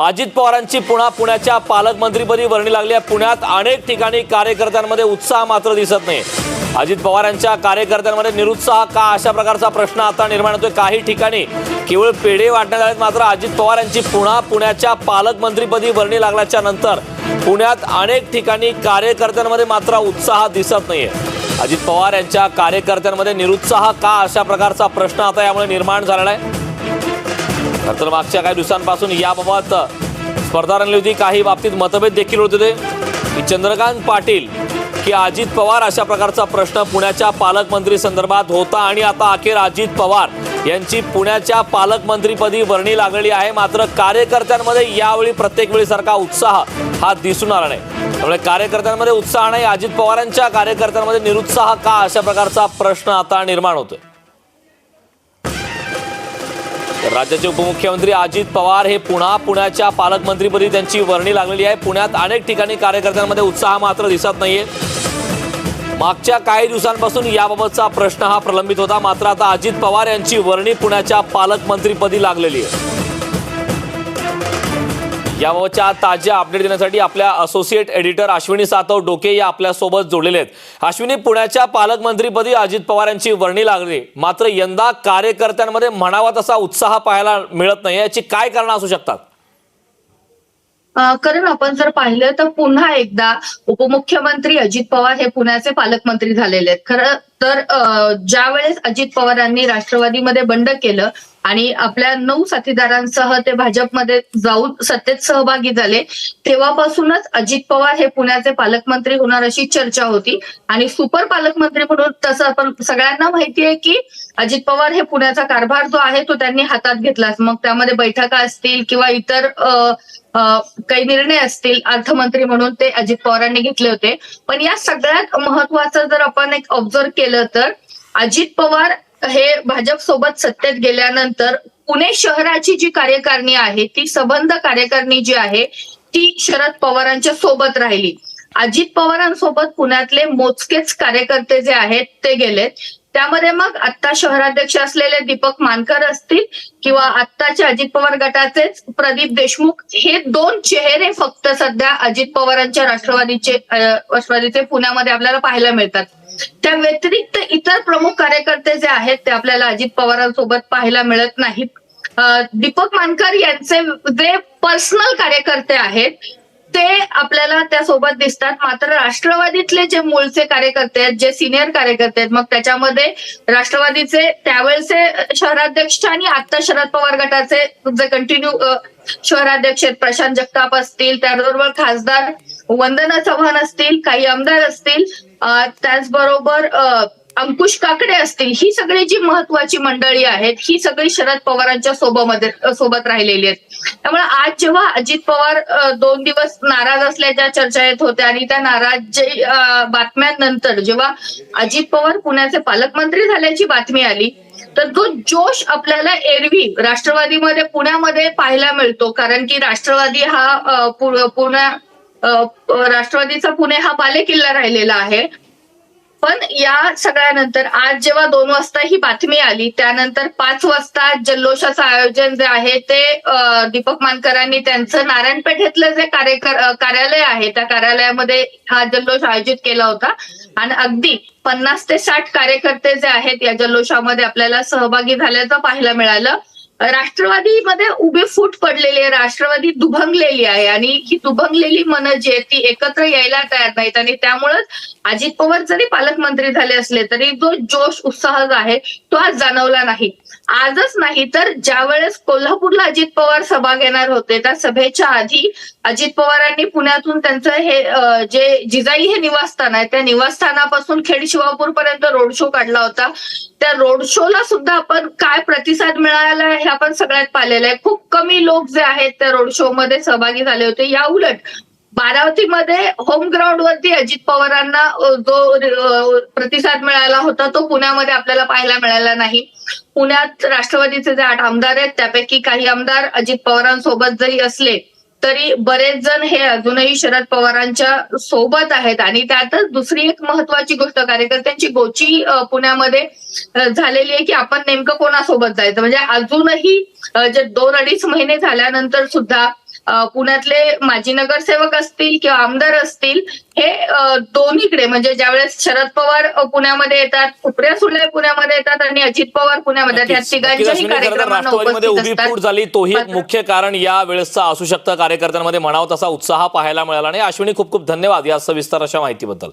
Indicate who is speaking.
Speaker 1: अजित पवारांची पुन्हा पुण्याच्या पालकमंत्रीपदी वर्णी लागली आहे। पुण्यात अनेक ठिकाणी कार्यकर्त्यांमध्ये उत्साह मात्र दिसत नाही। अजित पवारांच्या कार्यकर्त्यांमध्ये निरुत्साह का, अशा प्रकारचा प्रश्न आता निर्माण होतोय। काही ठिकाणी केवळ पेढे वाटण्यात आलेत, मात्र अजित पवारांची पुन्हा पुण्याच्या पालकमंत्रीपदी वर्णी लागल्याच्या नंतर पुण्यात अनेक ठिकाणी कार्यकर्त्यांमध्ये मात्र उत्साह दिसत नाहीये। अजित पवार यांच्या कार्यकर्त्यांमध्ये निरुत्साह का, अशा प्रकारचा प्रश्न आता यामुळे निर्माण झालेला आहे। तर मागच्या काही दिवसांपासून याबाबत स्पर्धा रंगली होती। काही बाबतीत मतभेद देखील होते की चंद्रकांत पाटील की अजित पवार, अशा प्रकारचा प्रश्न पुण्याच्या पालकमंत्री संदर्भात होता आणि आता अखेर अजित पवार यांची पुण्याच्या पालकमंत्रीपदी वर्णी लागलेली आहे। मात्र कार्यकर्त्यांमध्ये यावेळी प्रत्येक वेळीसारखा उत्साह हा दिसून आला नाही। त्यामुळे कार्यकर्त्यांमध्ये उत्साह नाही, अजित पवारांच्या कार्यकर्त्यांमध्ये निरुत्साह का, अशा प्रकारचा प्रश्न आता निर्माण होतोय। राज्याचे उपमुख्यमंत्री अजित पवार हे पुन्हा पुण्याच्या पालकमंत्रीपदी त्यांची वर्णी लागलेली आहे। पुण्यात अनेक ठिकाणी कार्यकर्त्यांमध्ये उत्साह मात्र दिसत नाहीये। मागच्या काही दिवसांपासून याबाबतचा प्रश्न हा प्रलंबित होता, मात्र आता अजित पवार यांची वर्णी पुण्याच्या पालकमंत्रीपदी लागलेली आहे। याबाबतच्या ताज्या अपडेट देण्यासाठी आपल्या असोसिएट एडिटर अश्विनी सातव डोके या आपल्या सोबत जोडलेले आहेत। अश्विनी, पुण्याच्या पालकमंत्रीपदी अजित पवार यांची वर्णी लागली, मात्र यंदा कार्यकर्त्यांमध्ये म्हणावा तसा उत्साह पाहायला मिळत नाही, याची काय कारणं असू शकतात?
Speaker 2: कारण आपण जर पाहिलं तर पुन्हा एकदा उपमुख्यमंत्री अजित पवार हे पुण्याचे पालकमंत्री झालेले आहेत। खरं तर ज्या वेळेस अजित पवारांनी राष्ट्रवादीमध्ये बंड केलं आणि आपल्या 9 साथीदारांसह ते भाजपमध्ये जाऊन सत्तेत सहभागी झाले, तेव्हापासूनच अजित पवार हे पुण्याचे पालकमंत्री होणार अशी चर्चा होती। आणि सुपर पालकमंत्री म्हणून तसं आपण सगळ्यांना माहिती आहे की अजित पवार हे पुण्याचा कारभार जो आहे तो त्यांनी हातात घेतलाच। मग त्यामध्ये बैठका असतील किंवा इतर काही निर्णय असतील, अर्थमंत्री म्हणून ते अजित पवारांनी घेतले होते। पण या सगळ्यात महत्वाचं जर आपण एक ऑब्झर्व केलं तर अजित पवार हे भाजप सोबत सत्तेत गेल्यानंतर पुणे शहराची जी कार्यकारिणी आहे, ती सबंध कार्यकारिणी जी आहे ती शरद पवारांच्या सोबत राहिली। अजित पवारांसोबत पुण्यातले मोजकेच कार्यकर्ते जे आहेत ते गेलेत। त्यामध्ये मग आत्ता शहराध्यक्ष असलेले दीपक मानकर असतील किंवा आत्ताचे अजित पवार गटाचेच प्रदीप देशमुख, हे 2 चेहरे फक्त सध्या अजित पवारांच्या राष्ट्रवादीचे पुण्यामध्ये आपल्याला पाहायला मिळतात। त्या व्यतिरिक्त इतर प्रमुख कार्यकर्ते जे आहेत ते आपल्याला अजित पवारांसोबत पाहायला मिळत नाहीत। दीपक मानकर यांचे जे पर्सनल कार्यकर्ते आहेत ते आपल्याला त्यासोबत दिसतात, मात्र राष्ट्रवादीतले जे मूळचे कार्यकर्ते आहेत, जे सिनियर कार्यकर्ते आहेत, मग त्याच्यामध्ये राष्ट्रवादीचे त्यावेळेचे शहराध्यक्ष आणि आता शरद पवार गटाचे जे कंटिन्यू शहराध्यक्ष आहेत, प्रशांत जगताप असतील, त्याचबरोबर खासदार वंदना चव्हाण असतील, काही आमदार असतील, त्याचबरोबर अंकुश काकडे असतील, ही सगळी जी महत्वाची मंडळी आहेत ही सगळी शरद पवारांच्या सोबत राहिलेली आहेत। त्यामुळे आज जेव्हा अजित पवार 2 दिवस नाराज असल्याच्या चर्चा येत होत्या आणि त्या नाराज बातम्यांनंतर जेव्हा अजित पवार पुण्याचे पालकमंत्री झाल्याची बातमी आली, तर जो जोश आपल्याला एरवी राष्ट्रवादीमध्ये पुण्यामध्ये पाहायला मिळतो, कारण की राष्ट्रवादी हा राष्ट्रवादीचा पुणे हा बालेकिल्ला राहिलेला आहे। पण या सगळ्यानंतर आज जेव्हा 2 वाजता ही बातमी आली, त्यानंतर 5 वाजता जल्लोषाचं आयोजन जे आहे ते दीपक मानकरांनी त्यांचं नारायणपेठेतलं जे कार्यालय आहे त्या कार्यालयामध्ये हा जल्लोष आयोजित केला होता आणि अगदी 50 ते 60 कार्यकर्ते जे आहेत या जल्लोषामध्ये आपल्याला सहभागी झाल्याचं पाहायला मिळालं। राष्ट्रवादीमध्ये उभी फूट पडलेली आहे, राष्ट्रवादी दुभंगलेली आहे आणि ही दुभंगलेली मनं जी आहेत ती एकत्र यायला तयार नाहीत आणि त्यामुळेच अजित पवार जरी पालकमंत्री झाले असले तरी जो जोश उत्साह जो आहे तो आज जाणवला नाही। आजच नाही तर ज्या वेळेस कोल्हापूरला अजित पवार सभा घेणार होते, त्या सभेच्या आधी अजित पवारांनी पुण्यातून त्यांचं हे जे जिजाई हे निवासस्थान आहे त्या निवासस्थानापासून खेड शिवापूर पर्यंत रोड शो काढला होता। त्या रोड शोला सुद्धा आपण काय प्रतिसाद मिळाला हे आपण सगळ्यात पाहिलेलं आहे। खूप कमी लोक जे आहेत त्या रोड शो मध्ये सहभागी झाले होते। या उलट बारामतीमध्ये होम ग्राउंड वरती अजित पवारांना जो प्रतिसाद मिळाला होता तो पुण्यामध्ये आपल्याला पाहायला मिळाला नाही। पुण्यात राष्ट्रवादीचे जे 8 आमदार आहेत त्यापैकी काही आमदार अजित पवारांसोबत जरी असले तरी बरेच जण हे अजूनही शरद पवारांच्या सोबत आहेत। आणि त्यातच दुसरी एक महत्वाची गोष्ट, कार्यकर्त्यांची गोची पुण्यामध्ये झालेली आहे की आपण नेमकं कोणासोबत जायचं। म्हणजे अजूनही जे 2-2.5 महिने झाल्यानंतर सुद्धा पुण्यातले माजी नगरसेवक असतील किंवा आमदार असतील, हे दोन्हीकडे म्हणजे ज्यावेळेस शरद पवार पुण्यामध्ये येतात, सुप्रिया सुळे पुण्यामध्ये येतात आणि अजित पवार पुण्यामध्ये येतात, या
Speaker 1: नक्कीच,
Speaker 2: तिघांच्याही
Speaker 1: अश्विनी, खरं तर
Speaker 2: कार्यक्रमांना
Speaker 1: राष्ट्रवादीमध्ये
Speaker 2: उपस्थित
Speaker 1: उभी
Speaker 2: असतात.
Speaker 1: फूट झाली, तोही एक मुख्य कारण या वेळेसचा असू शकतं. कार्यकर्त्यांमध्ये म्हणावं तसा उत्साह पाहायला मिळाला नाही. अश्विनी, खूप खूप धन्यवाद या सविस्तर अशा माहितीबद्दल.